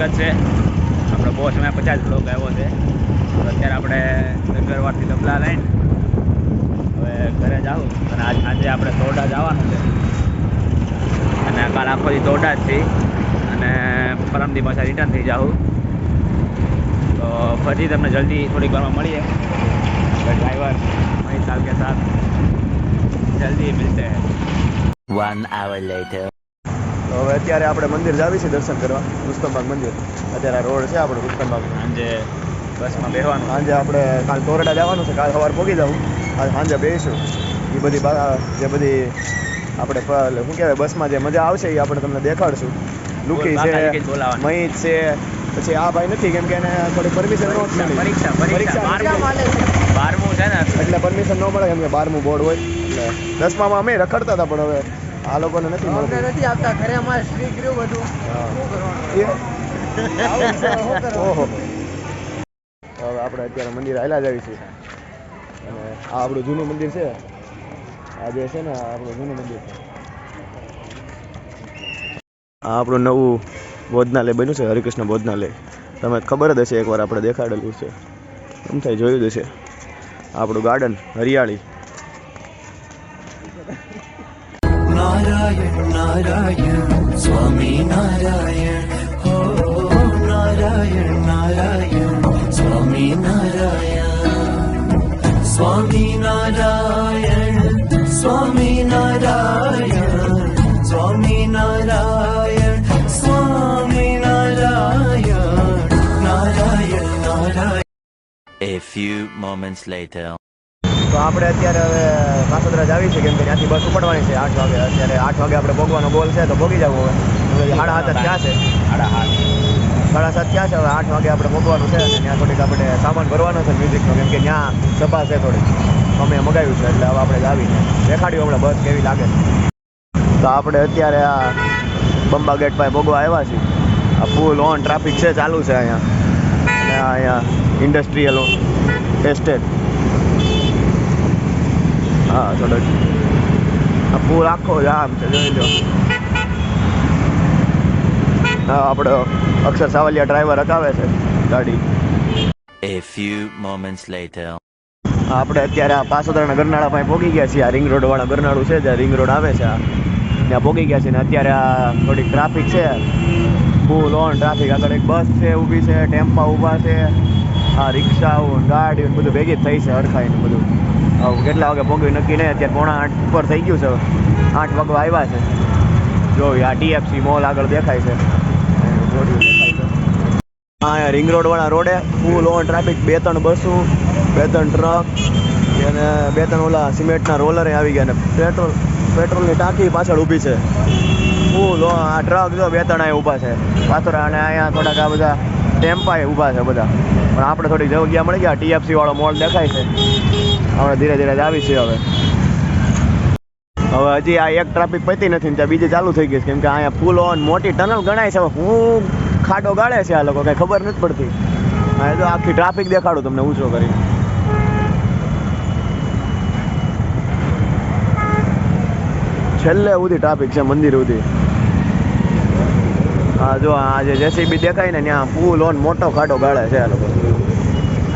સ્વાગત છે. આપણો બોસ મેં 50 બ્લોક આવ્યો છે. તો અત્યારે આપણે ગરવારથી ડબલા લઈને હવે ઘરે જાઉં અને આજે આપણે તોડા જવાનું છે અને કાલ આખો દી તોડા જ છીએ અને પરમદી પાછા રિટર્ન થઈ જાઉં. તો ફરી તમને જલ્દી થોડીક વારમાં મળીએ. ડ્રાઈવર वही साल के साथ जल्दी मिलते हैं. 1 hour later. તો હવે અત્યારે આપણે મંદિર જાવી છે દર્શન કરવા, રુસ્તમબાગ મંદિર. અત્યારે આ રોડ છે આપણે રુસ્તમબાગ. સાંજે બસમાં બેસવાનું. સાંજે આપણે કાલ તોરડા જવાનું છે, કાલ સવારે પહોંચી જવું. આજ સાંજે બેસીશું. એ બધી જે બધી આપણે શું કહેવાય બસમાં જે મજા આવશે એ આપણે તમને દેખાડશું. લુકી છે, મહીત છે, પછી આ ભાઈ નથી કેમ કે એને થોડી પરમિશન ન મળી. પરીક્ષા 12મું છે ને એટલે પરમિશન ન મળે કેમ કે 12મું બોર્ડ હોય. એટલે 10મામાં અમે રખડતા હતા પણ હવે આ લોકોને નથી મળતું. નથી આપતા ઘરે અમારે સ્ટ્રીક રહ્યું બધું. ઓહો. હવે આપણે અત્યારે મંદિર હાલ્યા જ આવી છીએ અને આ આપણું જૂનું મંદિર છે. આ જે છે ને આપણું જૂનું મંદિર છે. આ આપણું નવું ભોજનાલય બન્યું છે, હરિકૃષ્ણ ભોજનાલય. તમે ખબર જ હશે, એકવાર આપણે દેખાડેલું છે, એમ થાય જોયું જ હશે. આપણું ગાર્ડન હરિયાળી. नारायण नारायण स्वामी नारायण हो Narayan Narayan Swami Narayan Swami Narayan Swami Narayan Swami Narayan Swami Narayan Narayan Narayan. A few moments later. તો આપણે અત્યારે હવે પાસોદરા જ આવી છે કેમ કે ત્યાંથી બસ ઉપડવાની છે 8 વાગે. અત્યારે 8 વાગે આપણે ભોગવાનો બોલ છે તો ભોગી જવું હવે. 7:30 થયા છે. 7:30 થયા છે. હવે 8 વાગે આપણે ભોગવાનું છે અને ત્યાં થોડીક આપણે સામાન ભરવાનો છે મ્યુઝિકનો કેમ કે ત્યાં સભા છે થોડીક. અમે મગાવ્યું છે એટલે હવે આપણે જ આવીને દેખાડ્યું હમણાં બસ કેવી લાગે. તો આપણે અત્યારે આ બંબા ગેટ પાસે ભોગવા આવ્યા છીએ. આ ફૂલ ઓન ટ્રાફિક છે, ચાલુ છે અહીંયા. અને અહીંયા ઇન્ડસ્ટ્રીયલ એસ્ટેટ. હા થોડોક આ પૂર આખો જામ છે, જોઈ લો. હા આપણો અક્ષર સાવલિયા ડ્રાઈવર હકાવે છે ગાડી. A few moments later. આપણે અત્યારે આ પાસોદરાના ગરનાળા પાસે પહોંચી ગયા છીએ. આ રિંગ રોડ વાળા ગરનાળું છે જ્યાં રિંગ રોડ આવે છે, ત્યાં પહોંચી ગયા છીએ. ને અત્યારે આ થોડીક ટ્રાફિક છે, ફૂલ ઓન ટ્રાફિક. આગળ એક બસ છે ઊભી છે, ટેમ્પા ઊભા છે, આ રિક્ષાઓ ગાડીઓ બધું ભેગી જ થઈ છે હરખાઈને બધું. કેટલા વાગે પહોંચ્યું નક્કી નહીં. અત્યારે 7:45 ઉપર થઈ ગયું છે. 8 વાગે આવ્યા છે. જો આ TFC મોલ આગળ દેખાય છે. હા રિંગ રોડ વાળા રોડે ફૂલ ઓન ટ્રાફિક. 2-3 બસો, 2-3 ટ્રક અને 2-3 ઓલા સિમેન્ટના રોલરે આવી ગયા. ને પેટ્રોલની ટાંકી પાછળ ઊભી છે ફૂલ. આ ટ્રક જો 2-3 અહીંયા ઊભા છે પાછળ. અને અહીંયા થોડાક આ બધા ટેમ્પાએ ઊભા છે બધા. પણ આપણે થોડીક જગ્યા મળી ગયા. TFC વાળો મોલ દેખાય છે. આપણે ધીરે ધીરે જ આવી છે. હવે હજી આ એક ટ્રાફિક પતી નથી ને ત્યાં બીજી ચાલુ થઈ ગઈ છે કેમ કે અહીંયા ફૂલ ઓન મોટી ટનલ ગણાય છે. હું ખાડો ગાળે છે આ લોકો, કંઈ ખબર નથી પડતી. હા તો આખી ટ્રાફિક દેખાડું તમને ઊંચો કરી. છેલ્લે સુધી ટ્રાફિક છે મંદિર સુધી. હા જો આ જે JCB દેખાય ને ત્યાં ફૂલ ઓન મોટો ખાડો ગાળે છે આ લોકો.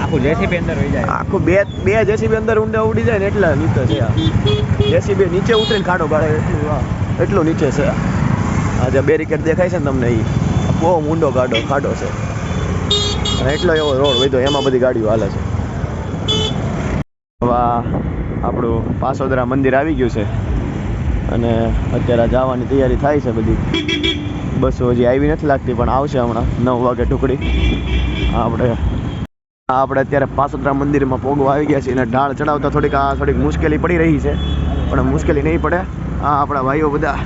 આખું JCB અંદર હોઈ જાય. આખું બે JCB અંદર ઊંડા ઉડી જાય ને એટલા નીચે છે. આ JCB નીચે ઉતરીને ખાડો ગાળે એટલું નીચે છે. આ જે બેરિકેડ દેખાય છે ને તમને, એ બહુ ઊંડો ખાડો છે અને એટલો એવો રોડ હોય તો એમાં બધી ગાડીઓ હાલે છે. હવે આપણું પાસોદરા મંદિર આવી ગયું છે અને અત્યારે જવાની તૈયારી થાય છે બધી. બસો હજી આવી નથી લાગતી પણ આવશે હમણાં 9 વાગે ટુકડી. આપણે અત્યારે પાસોદરા મંદિરમાં પોગવા આવી ગયા છીએ અને ઢાળ ચડાવતા થોડીક મુશ્કેલી પડી રહી છે પણ મુશ્કેલી નહીં પડે. આપણા ભાઈઓ બધા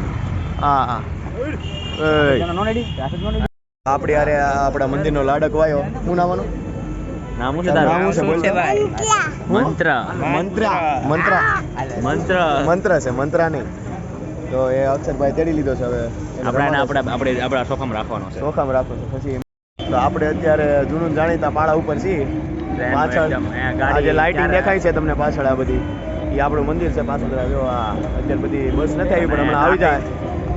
આપણી યારે આપણા મંદિરનો લાડક વાયો. શું નામનું નામ છે મંત્ર નહીં તો એ અક્ષરભાઈ તેડી લીધો છે. હવે આપણા સોખામાં રાખવાનો છે. સોખામાં રાખો છો પછી. તો આપણે અત્યારે જૂનું જાણીતા પાળા ઉપર છીએ. પાછળ આ જે લાઇટિંગ દેખાય છે તમને પાછળ આ બધી એ આપણું મંદિર છે પાસોદરા. જો આ અત્યારે બધી બસ નથી આવી પણ હમણાં આવી જાય.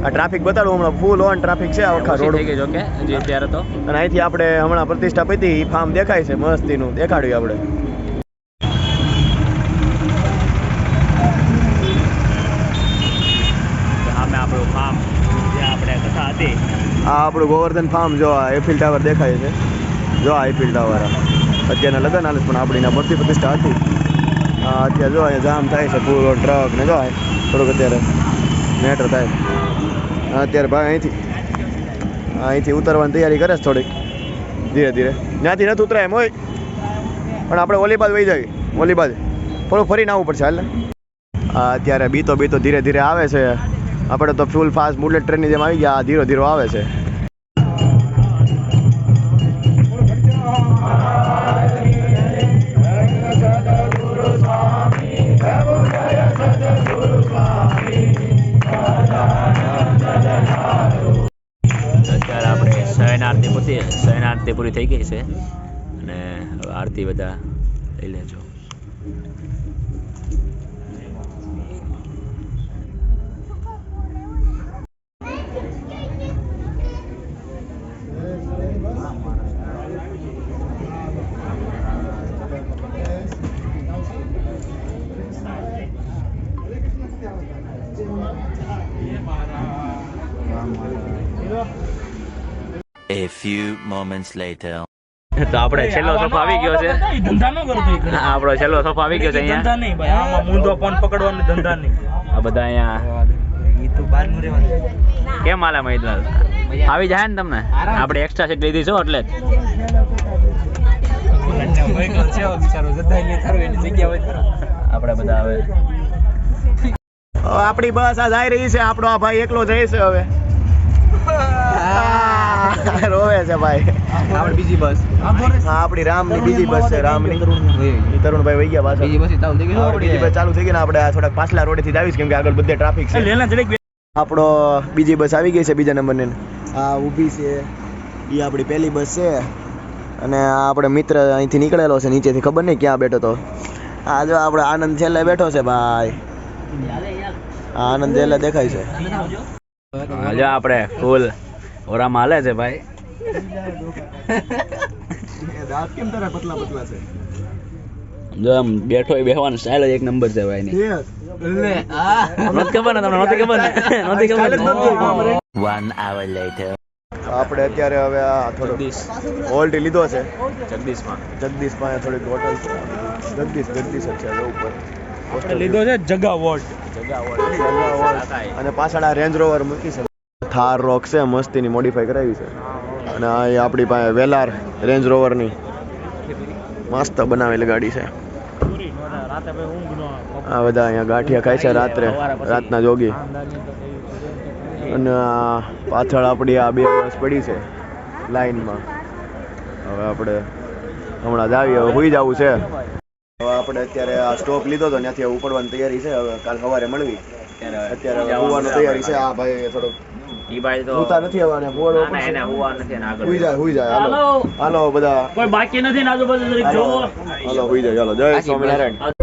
આ ટ્રાફિક બતાડું હમણાં ફૂલ ઓન ટ્રાફિક છે આખા ઓછી રોડ થઈ ગઈ જો કે હજી અત્યારે તો અને અહીંથી આપણે હમણાં પ્રતિષ્ઠા પતી ફાર્મ દેખાય છે મસ્તીનું દેખાડ્યું આપણે સામે આપણું ફાર્મ જ્યાં આપણે કથા હતી આ આપણું ગોવર્ધન ફાર્મ જો આ એફિલ ટાવર દેખાય છે જો આ એફિલ ટાવર અત્યારના લગ્ન હાલે છે પણ આપણી મૂર્તિ પ્રતિષ્ઠા હતી અત્યારે જો અહીંયા જામ થાય છે પૂરો ટ્રક ને જો થોડુંક અત્યારે મેટર થાય અત્યારે ભાઈ અહીંથી ઉતરવાની તૈયારી કરે છે થોડીક ધીરે ધીરે ત્યાંથી નથી ઉતરાય એમ હોય પણ આપણે ઓલી બાજુ વહી જઈએ ઓલી બાજુ થોડું ફરીને આવવું પડશે હાલ અત્યારે બીતો ધીરે ધીરે આવે છે આપણે તો ફૂલ ફાસ્ટ બુલેટ ટ્રેનની જેમ આવી ગયા ધીરો ધીરો આવે છે અત્યારે આપણે શયન આરતી પૂરી થઈ ગઈ છે અને હવે આરતી બધા લઈ લેજો A few moments later. તો આપણે છેલ્લો સોફો આવી ગયો છે ધંધા ન કરતો હા, આપણો છેલ્લો સોફો આવી ગયો છે ધંધા અહીંયા નહીં ભાઈ આમાં મૂંધો ફોન પકડવાનો ધંધા નહીં આ બધા અહીંયા ઈ તો બહાર નું રહેવાનું કેમ હાલે મહિદલાલ આવી જાય ને તમને આપણે એક્સ્ટ્રા સીટ લીધી છો એટલે જ. આપણે બધા હવે આપણી બસ આ જઈ રહી છે આપણો આ ભાઈ એકલો જાય છે હવે રોવે છે ભાઈ આપણે બીજી બસ હા આપણી રામની બીજી બસ છે રામની ઈ તરુણભાઈ વહી ગયા પાછા બીજી બસ ચાલુ થઈ ગઈ બીજી બસ ચાલુ થઈ ગઈ ને આપણે આ થોડાક પાછલા રોડેથી જ આવીશ કેમ કે આગળ બધે ટ્રાફિક છે લેલા જડક આપણો બીજી બસ આવી ગઈ છે બીજા નંબરની આ ઊભી છે એ આપણી પહેલી બસ છે અને આ આપણો મિત્ર અહીંથી નીકળેલો છે નીચેથી ખબર નહીં ક્યાં બેઠો તો આ જો આપણો આનંદ છેલ્લે બેઠો છે ભાઈ આ આનંદ છેલ્લે દેખાય છે જો આપણે ફૂલ ઓરામાં હાલે છે ભાઈ દાંત કેમ તારા પતલા પતલા છે જો આમ બેઠો એ બેહવાનો સ્ટાઇલ જ એક નંબર છે ભાઈ ની નથી ખબર ને તમને નથી ખબર ને નથી ખબર ને 1 hour later. આપણે અત્યારે હવે આ થોડો હોલ્ટ લીધો છે જગદીશમાં જગદીશ પાસે થોડીક હોટલ છે જગદીશ જ છે ઉપર હોસ્ટેલ લીધો છે જગા વોર્ડ અને પાછળ આ રેન્જ રોવર મૂકી છે થાર રોક છે મસ્તીની મોડિફાઈ કરાવી છે અને આ એ આપણી પાસે વેલાર રેન્જ રોવરની મસ્ત બનાવેલી ગાડી છે આ બધા અહીંયા ગાંઠિયા ખાય છે રાતના જોગી અને આ પાછળ આપણી આ બે બસ પડી છે લાઈનમાં હવે આપણે હમણાં જ આવી હવે સુઈ જવું છે હવે આપણે અત્યારે આ સ્ટોપ લીધો તો ત્યાંથી ઉપડવાની તૈયારી છે હવે કાલ સવારે મળવી અત્યારે હવે સુવાની તૈયારી છે આ ભાઈ થોડોક ઈ ભાઈ તો સુતા નથી હવે અને બોર્ડ ના, ના, એને હુવા નથી ને આગળ સુઈ જાય હાલો હાલો બધા કોઈ બાકી નથી ને આજુબાજુ જરીક જોવો હાલો સુઈ જાય ચાલો જય સ્વામિનારાયણ